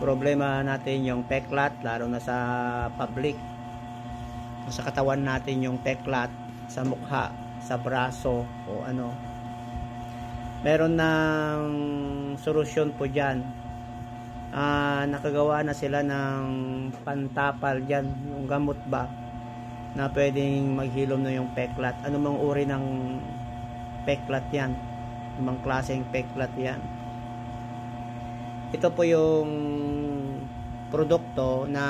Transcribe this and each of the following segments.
problema natin yung peklat, lalo na sa public. Sa katawan natin yung peklat, sa mukha, sa braso o ano. Meron ng solusyon po dyan. Nakagawa na sila ng pantapal dyan, yung gamot ba na pwedeng maghilom na yung peklat. Anumang uri ng peklat yan, anumang klaseng peklat yan. Ito po yung produkto na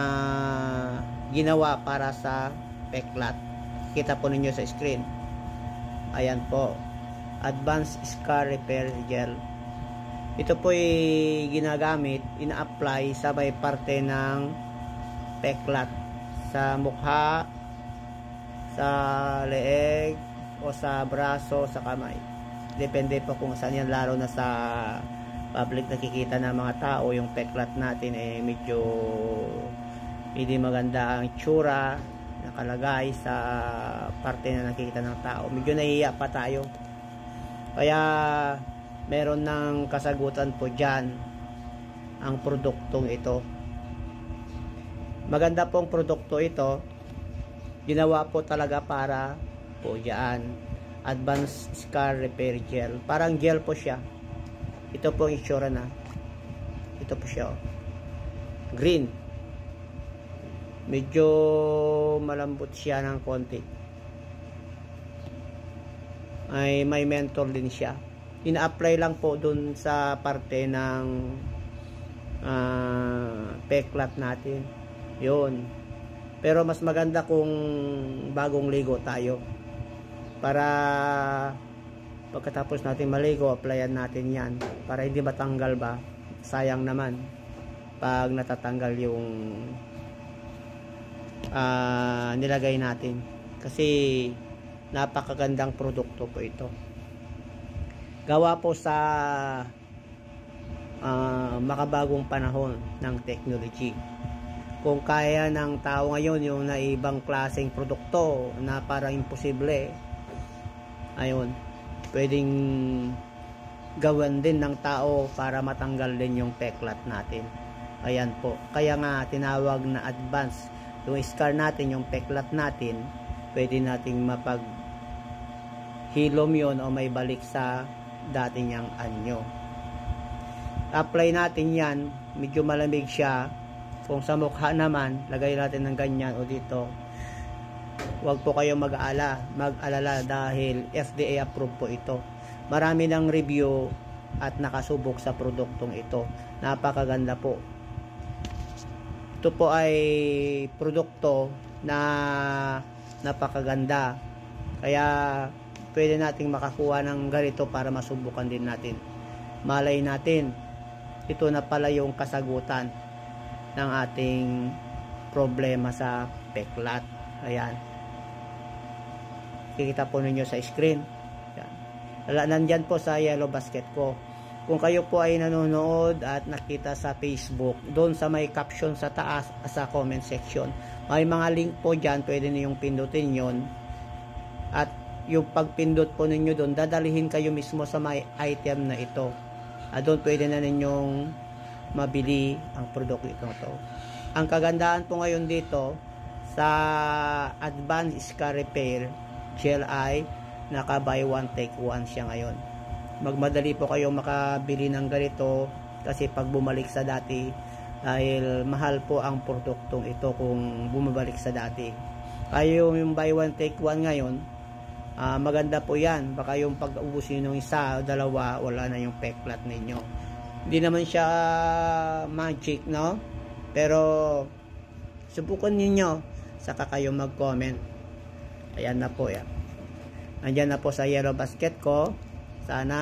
ginawa para sa peklat. Kita po ninyo sa screen. Ayan po, Advanced Scar Repair Gel. Ito po ay ginagamit, ina-apply sa may parte ng peklat, sa mukha, sa leeg, o sa braso, sa kamay. Depende po kung saan yan, lalo na sa public nakikita ng mga tao, yung peklat natin medyo hindi maganda ang itsura nakalagay sa parte na nakikita ng tao. Medyo nahihiya pa tayo. Kaya meron ng kasagutan po dyan ang produktong ito. Maganda pong produkto ito. Ginawa po talaga para po dyan. Advanced Scar Repair Gel. Parang gel po siya. Ito po ang itsura na. Ito po siya. Green. Medyo malambot siya ng konti. May menthol din siya. Ina-apply lang po dun sa parte ng peklat natin. Yun. Pero mas maganda kung bagong ligo tayo. Para pagkatapos natin maligo, applyan natin yan. Para hindi matanggal ba? Sayang naman pag natatanggal yung nilagay natin. Kasi napakagandang produkto po ito. Gawa po sa makabagong panahon ng technology. Kung kaya ng tao ngayon yung na ibang klaseng produkto na parang imposible, ayun, pwedeng gawan din ng tao para matanggal din yung peklat natin. Ayan po. Kaya nga tinawag na advance. Yung scar natin, yung peklat natin, pwede nating mapaghilom yun o may balik sa dati niyang anyo. Apply natin yan, medyo malamig siya. Kung sa mukha naman, lagay natin ng ganyan o dito. Huwag po kayong mag-alala dahil FDA approved po ito. Marami ng review at nakasubok sa produktong ito. Napakaganda po. Ito po ay produkto na napakaganda. Kaya pwede nating makakuha ng ganito para masubukan din natin. Malay natin, ito na pala yung kasagutan ng ating problema sa peklat. Ayan. Kikita po ninyo sa screen. Ayan. Nandyan po sa yellow basket ko. Kung kayo po ay nanonood at nakita sa Facebook, doon sa may caption sa taas sa comment section, may mga link po dyan, pwede ninyong pindutin yon. At yung pagpindot po ninyo doon, dadalihin kayo mismo sa may item na ito. At doon pwede na ninyong mabili ang produkto ito. Ang kagandahan po ngayon dito sa Advanced Scar Repair Gel ay naka buy one take one siya ngayon. Magmadali po kayo makabili ng ganito kasi pag bumalik sa dati, dahil mahal po ang produktong ito kung bumabalik sa dati. Kaya yung buy one take one ngayon, maganda po yan. Baka yung pag-ubusin ng isa o dalawa, wala na yung peklat ninyo. Hindi naman siya magic, no? Pero subukan niyo, saka kayo mag-comment. Ayan na po yan. Andyan na po sa yellow basket ko. Sana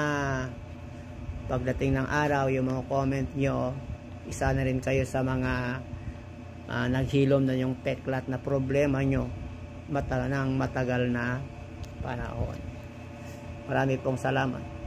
pagdating ng araw, yung mga comment nyo, isa na rin kayo sa mga naghilom na yung peklat na problema nyo matagal na panahon. Marami pong salamat.